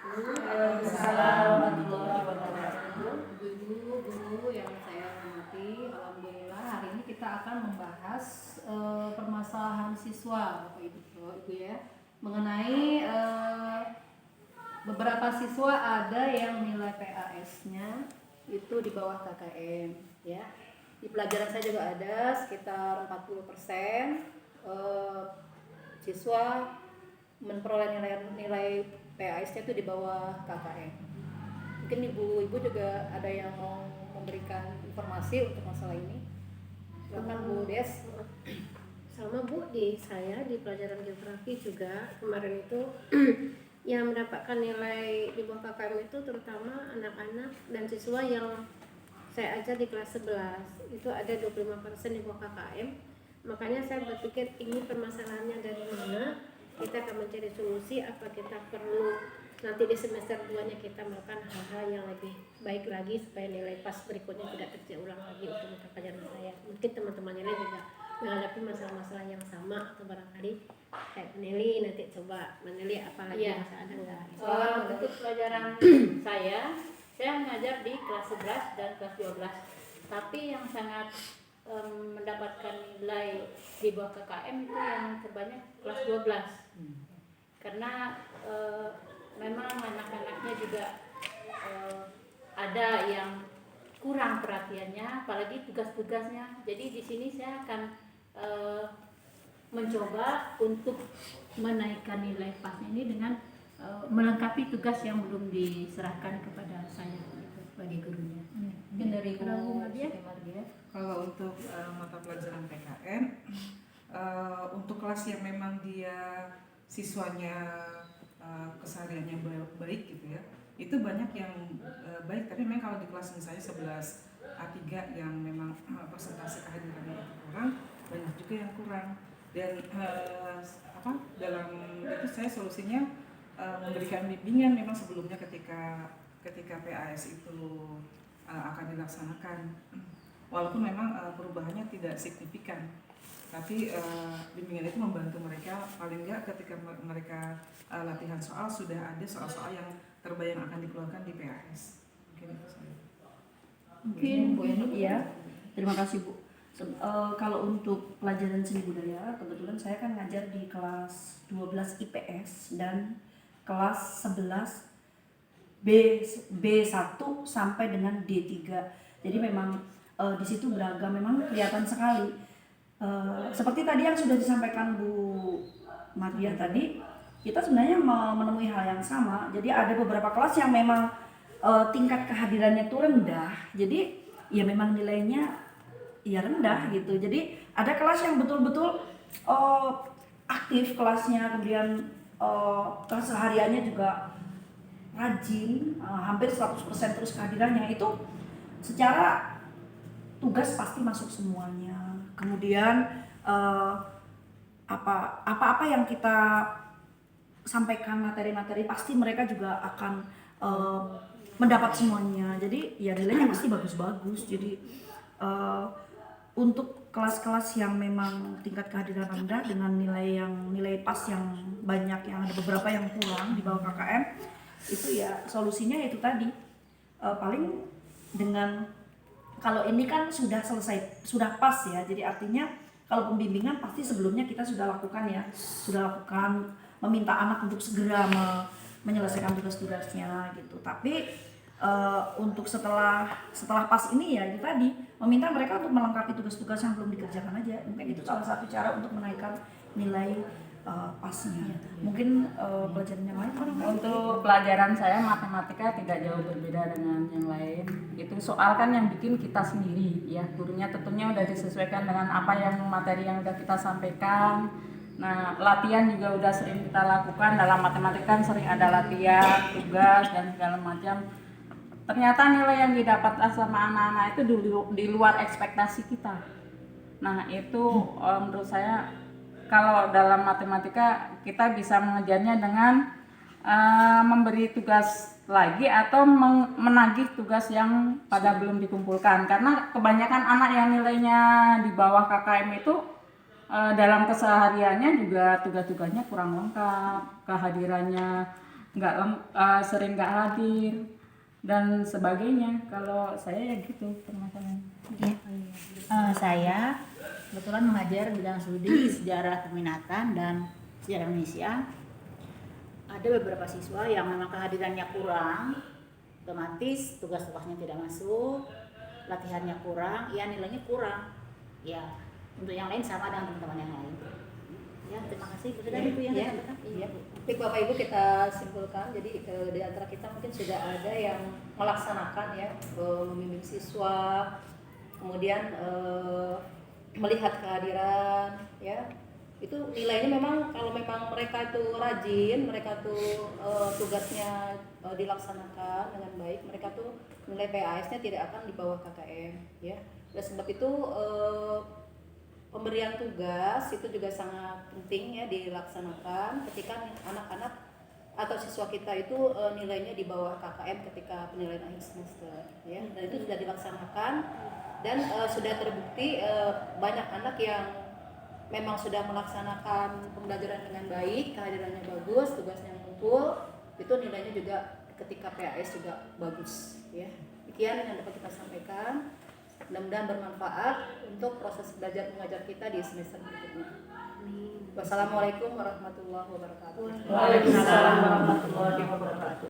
Waalaikumsalam warahmatullahi wabarakatuh. Ibu guru yang saya hormati, alhamdulillah hari ini kita akan membahas permasalahan siswa, Bapak Ibu ya, mengenai beberapa siswa ada yang nilai PAS-nya itu di bawah KKM ya. Di pelajaran saya juga ada sekitar 40% siswa memperoleh nilai PAS-nya itu di bawah KKM. Mungkin ibu-ibu juga ada yang mau memberikan informasi untuk masalah ini. Silakan Bu Des. Sama Bu, di saya di pelajaran geografi juga kemarin itu yang mendapatkan nilai di bawah KKM itu terutama anak-anak dan siswa yang saya ajar di kelas 11 itu ada 25% di bawah KKM. Makanya saya berpikir ini permasalahannya dari mana, kita akan mencari solusi. Apa kita perlu nanti di semester 2-nya kita melakukan hal-hal yang lebih baik lagi supaya nilai pas berikutnya tidak terulang lagi untuk mata pelajaran saya. Mungkin teman-teman ini juga menghadapi masalah-masalah yang sama atau barangkali kayak Nelly nanti coba meneliti apa lagi masih ada nggak? Untuk pelajaran saya mengajar di kelas 11 dan kelas 12. Tapi yang sangat mendapatkan nilai di bawah KKM itu yang terbanyak kelas 12. Karena memang anak-anaknya juga ada yang kurang perhatiannya, apalagi tugas-tugasnya. Jadi di sini saya akan mencoba untuk menaikkan nilai pasnya ini dengan melengkapi tugas yang belum diserahkan kepada saya sebagai gurunya. Mungkin dari Bu Nadia. Kalau untuk mata pelajaran PKN, untuk kelas yang memang dia siswanya kesehariannya baik gitu ya, itu banyak yang baik. Tapi memang kalau di kelas misalnya 11 A3 yang memang persentase kehadirannya itu kurang, banyak juga yang kurang. Dan dalam itu saya solusinya memberikan bimbingan memang sebelumnya ketika PAS itu akan dilaksanakan. Walaupun memang perubahannya tidak signifikan, tapi bimbingan itu membantu mereka paling enggak ketika mereka latihan soal sudah ada soal-soal yang terbayang akan dikeluarkan di PAS. Mungkin itu saja. Mungkin Bu Eni ya. Terima kasih Bu. Kalau untuk pelajaran seni budaya, kebetulan saya kan ngajar di kelas 12 IPS dan kelas 11 B1 sampai dengan D3. Jadi memang di situ beragam, memang kelihatan sekali. Seperti tadi yang sudah disampaikan Bu Madia tadi, kita sebenarnya menemui hal yang sama. Jadi ada beberapa kelas yang memang tingkat kehadirannya itu rendah. Jadi ya memang nilainya ya rendah gitu. Jadi ada kelas yang betul-betul aktif kelasnya, kemudian kesehariannya juga rajin, hampir 100% terus kehadirannya. Itu secara tugas pasti masuk semuanya. Kemudian apa-apa yang kita sampaikan materi-materi pasti mereka juga akan mendapat semuanya. Jadi ya nilainya pasti bagus-bagus. Jadi untuk kelas-kelas yang memang tingkat kehadiran rendah dengan nilai pas yang banyak, yang ada beberapa yang kurang di bawah KKM, itu ya solusinya itu tadi paling dengan, kalau ini kan sudah selesai, sudah pas ya. Jadi artinya kalau pembimbingan pasti sebelumnya kita sudah lakukan ya, meminta anak untuk segera menyelesaikan tugas-tugasnya gitu. Tapi untuk setelah pas ini ya itu tadi, meminta mereka untuk melengkapi tugas-tugas yang belum dikerjakan aja. Mungkin itu salah satu cara untuk menaikkan nilai pasnya. Mungkin pelajaran yang lain. Untuk pelajaran saya matematika tidak jauh berbeda dengan yang lain. Itu soal kan yang bikin kita sendiri ya. Gurunya tentunya udah disesuaikan dengan apa yang materi yang udah kita sampaikan. Nah, latihan juga udah sering kita lakukan. Dalam matematika kan sering ada latihan, tugas dan segala macam. Ternyata nilai yang didapat sama anak-anak itu di luar ekspektasi kita. Nah, itu menurut saya kalau dalam matematika kita bisa mengejarnya dengan memberi tugas lagi atau menagih tugas yang pada belum dikumpulkan. Karena kebanyakan anak yang nilainya di bawah KKM itu dalam kesehariannya juga tugas-tugasnya kurang lengkap, kehadirannya sering nggak hadir dan sebagainya. Kalau saya ya gitu permasalahan. Saya kebetulan mengajar bidang studi sejarah peminatan dan sejarah Indonesia. Ada beberapa siswa yang memang kehadirannya kurang, otomatis tugas-tugasnya tidak masuk, latihannya kurang, ya nilainya kurang. Ya, untuk yang lain sama dengan teman-teman yang lain. Ya, terima kasih. Sudah itu yang saya sampaikan. Iya, baik Bapak Ibu, kita simpulkan. Jadi di antara kita mungkin sudah ada yang melaksanakan ya, membimbing siswa, kemudian melihat kehadiran, ya. Itu nilainya memang kalau memang mereka itu rajin, mereka tuh tugasnya dilaksanakan dengan baik, mereka tuh nilai PAS-nya tidak akan di bawah KKM, ya. Oleh sebab itu pemberian tugas itu juga sangat penting ya dilaksanakan ketika anak-anak atau siswa kita itu nilainya di bawah KKM ketika penilaian akhir semester, ya. Dan itu sudah dilaksanakan dan sudah terbukti banyak anak yang memang sudah melaksanakan pembelajaran dengan baik, kehadirannya bagus, tugasnya ngumpul, itu nilainya juga ketika PAS juga bagus, ya. Demikian yang dapat kita sampaikan. Mudah-mudahan bermanfaat untuk proses belajar mengajar kita di semester berikutnya. Wassalamualaikum warahmatullahi wabarakatuh. Waalaikumsalam warahmatullahi wabarakatuh.